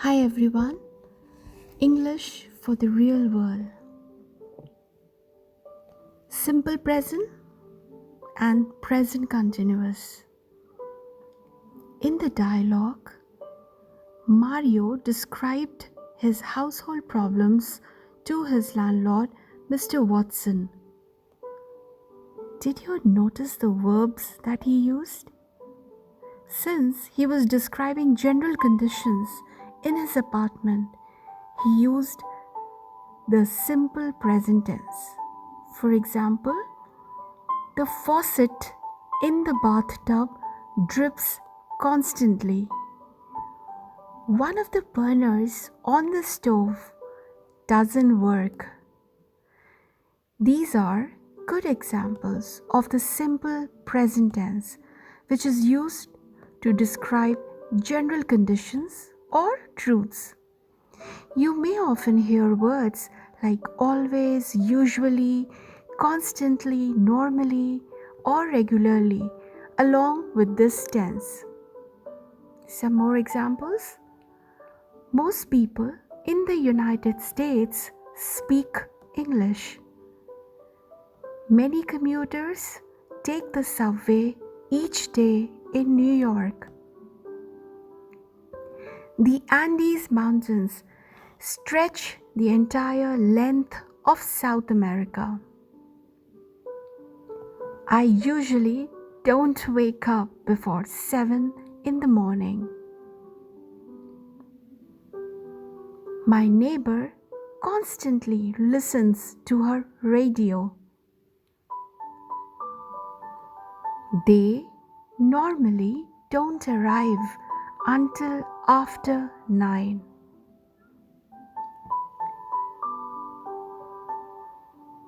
Hi everyone, English for the real world. Simple present and present continuous. In the dialogue, Mario described his household problems to his landlord, Mr. Watson. Did you notice the verbs that he used? Since he was describing general conditions in his apartment, he used the simple present tense. For example, the faucet in the bathtub drips constantly. One of the burners on the stove doesn't work. These are good examples of the simple present tense, which is used to describe general conditions or truths. You may often hear words like always, usually, constantly, normally, or regularly along with this tense. Some more examples. Most people in the United States speak English. Many commuters take the subway each day in New York. The Andes Mountains stretch the entire length of South America. I usually don't wake up before 7 in the morning. My neighbor constantly listens to her radio. They normally don't arrive until after 9.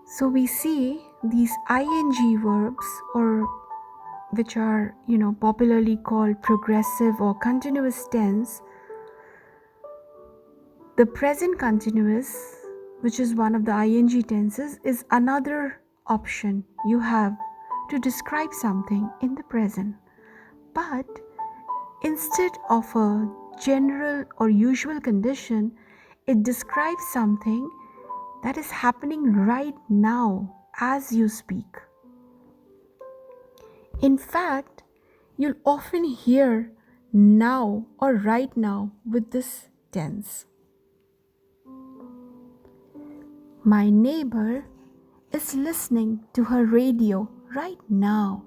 So we see these ing verbs, or which are popularly called progressive or continuous tense. The present continuous, which is one of the ing tenses, is another option you have to describe something in the present. But instead of a general or usual condition, it describes something that is happening right now as you speak. In fact, you'll often hear now or right now with this tense. My neighbor is listening to her radio right now.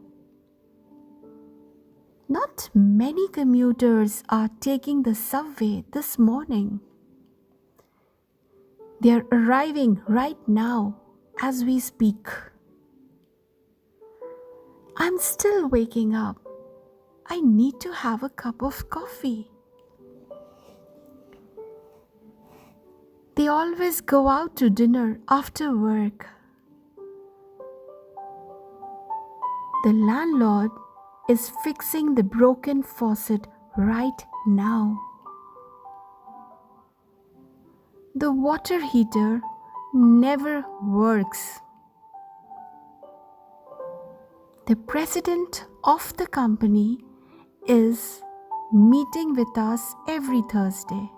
Not many commuters are taking the subway this morning. They are arriving right now as we speak. I'm still waking up. I need to have a cup of coffee. They always go out to dinner after work. The landlord is fixing the broken faucet right now. The water heater never works. The president of the company is meeting with us every Thursday.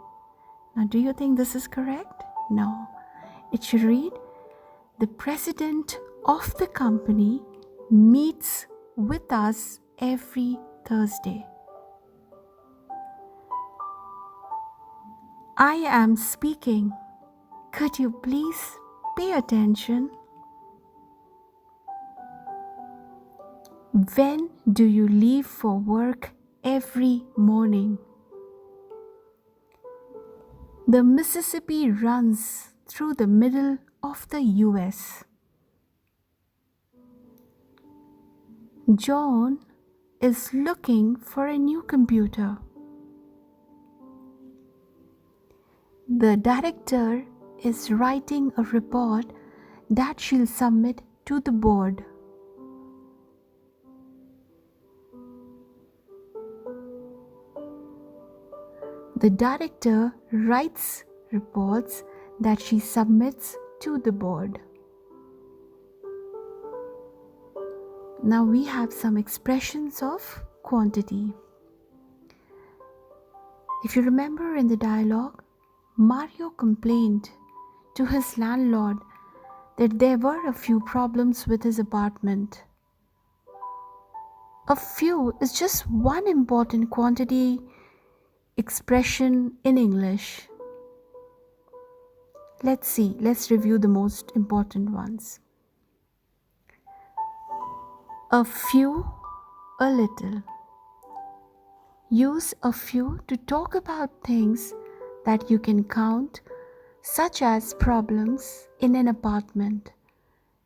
Now, do you think this is correct? No. It should read, the president of the company meets with us every Thursday. I am speaking. Could you please pay attention? When do you leave for work every morning? The Mississippi runs through the middle of the US. John is looking for a new computer. The director is writing a report that she'll submit to the board. The director writes reports that she submits to the board. Now we have some expressions of quantity. If you remember in the dialogue, Mario complained to his landlord that there were a few problems with his apartment. A few is just one important quantity expression in English. Let's review the most important ones. A few, a little. Use a few to talk about things that you can count, such as problems in an apartment.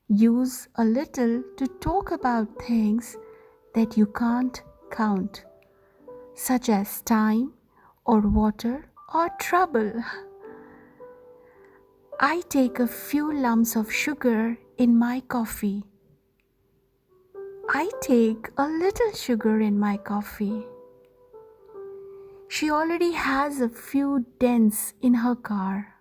Use a little to talk about things that you can't count, such as time or water or trouble. I take a few lumps of sugar in my coffee. I take a little sugar in my coffee. She already has a few dents in her car.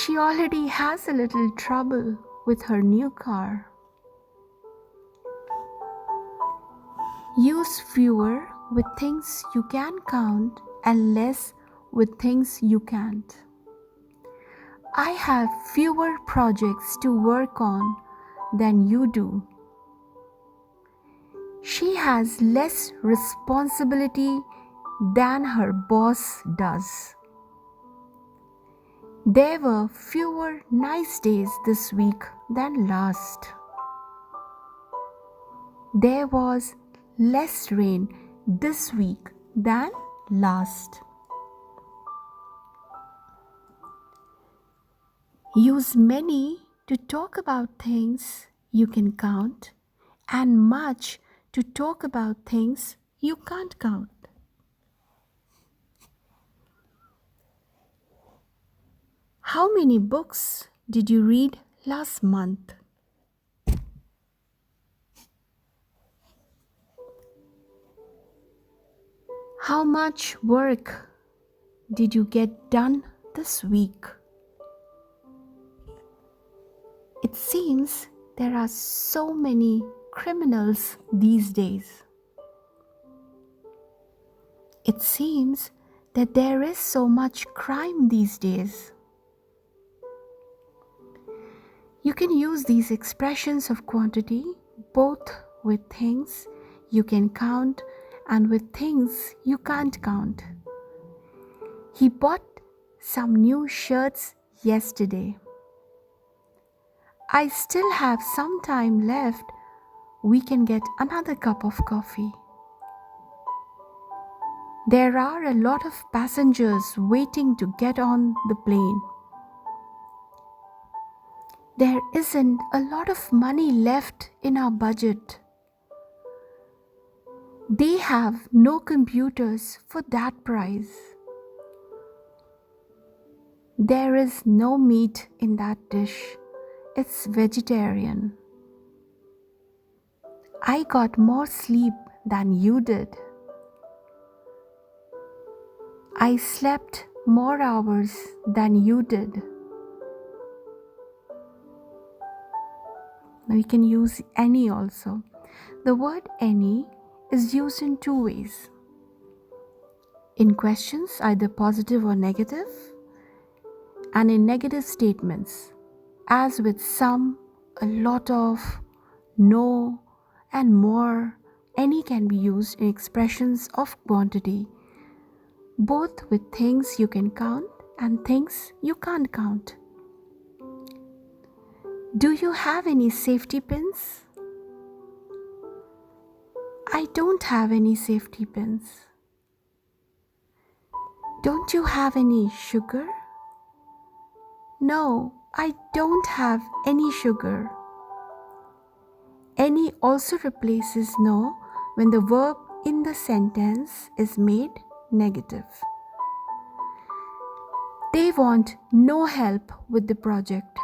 She already has a little trouble with her new car. Use fewer with things you can count and less with things you can't. I have fewer projects to work on than you do. She has less responsibility than her boss does. There were fewer nice days this week than last. There was less rain this week than last. Use many to talk about things you can count and much to talk about things you can't count. How many books did you read last month? How much work did you get done this week? It seems there are so many criminals these days. It seems that there is so much crime these days. You can use these expressions of quantity both with things you can count and with things you can't count. He bought some new shirts yesterday. I still have some time left. We can get another cup of coffee. There are a lot of passengers waiting to get on the plane. There isn't a lot of money left in our budget. They have no computers for that price. There is no meat in that dish. It's vegetarian. I got more sleep than you did. I slept more hours than you did. Now we can use any also. The word any is used in two ways. In questions, either positive or negative, and in negative statements, as with some, a lot of, no, and more. Any can be used in expressions of quantity, both with things you can count and things you can't count. Do you have any safety pins? I don't have any safety pins. Don't you have any sugar? No, I don't have any sugar. Any also replaces no when the verb in the sentence is made negative. They want no help with the project.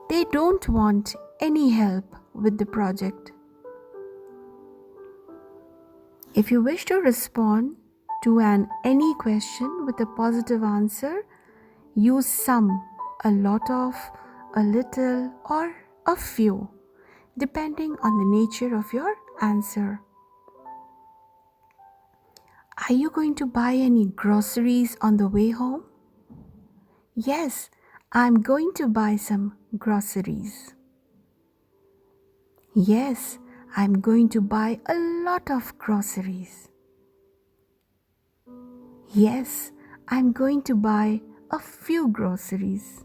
They don't want any help with the project. If you wish to respond to an any question with a positive answer, use some, a lot of, a little, or a few, depending on the nature of your answer. Are you going to buy any groceries on the way home? Yes, I'm going to buy some groceries. Yes, I'm going to buy a lot of groceries. Yes, I'm going to buy a few groceries.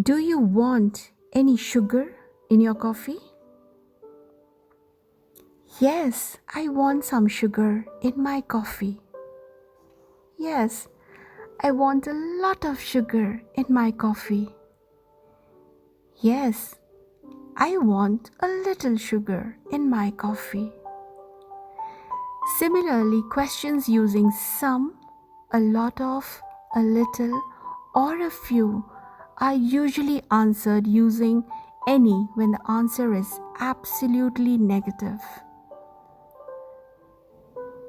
Do you want any sugar in your coffee? Yes, I want some sugar in my coffee. Yes, I want a lot of sugar in my coffee. Yes, I want a little sugar in my coffee. Similarly, questions using some, a lot of, a little, or a few are usually answered using any when the answer is absolutely negative.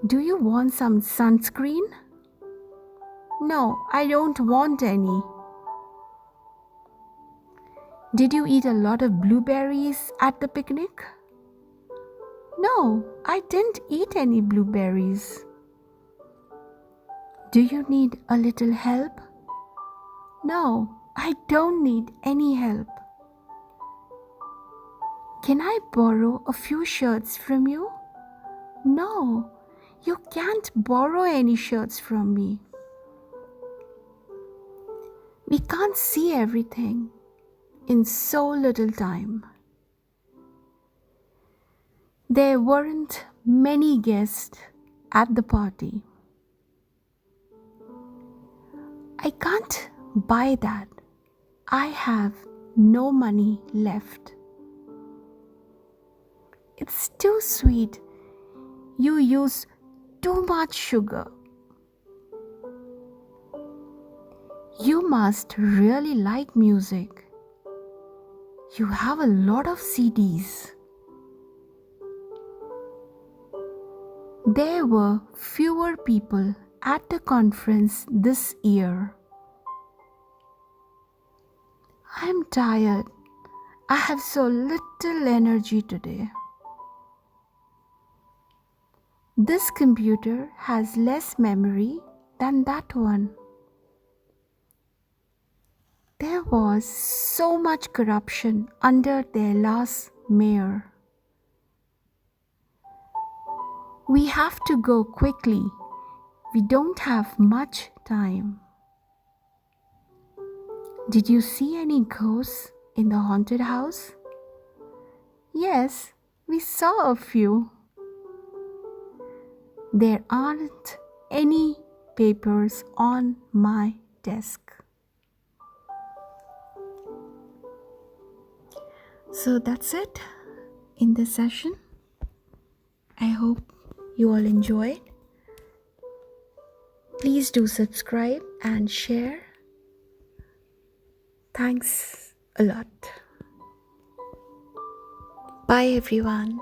Do you want some sunscreen? No, I don't want any. Did you eat a lot of blueberries at the picnic? No, I didn't eat any blueberries. Do you need a little help? No, I don't need any help. Can I borrow a few shirts from you? No, you can't borrow any shirts from me. We can't see everything in so little time. There weren't many guests at the party. I can't buy that. I have no money left. It's too sweet. You use too much sugar. You must really like music. You have a lot of CDs. There were fewer people at the conference this year. I'm tired. I have so little energy today. This computer has less memory than that one. There was so much corruption under their last mayor. We have to go quickly. We don't have much time. Did you see any ghosts in the haunted house? Yes, we saw a few. There aren't any papers on my desk. So that's it in this session. I hope you all enjoyed. Please do subscribe and share. Thanks a lot. Bye everyone.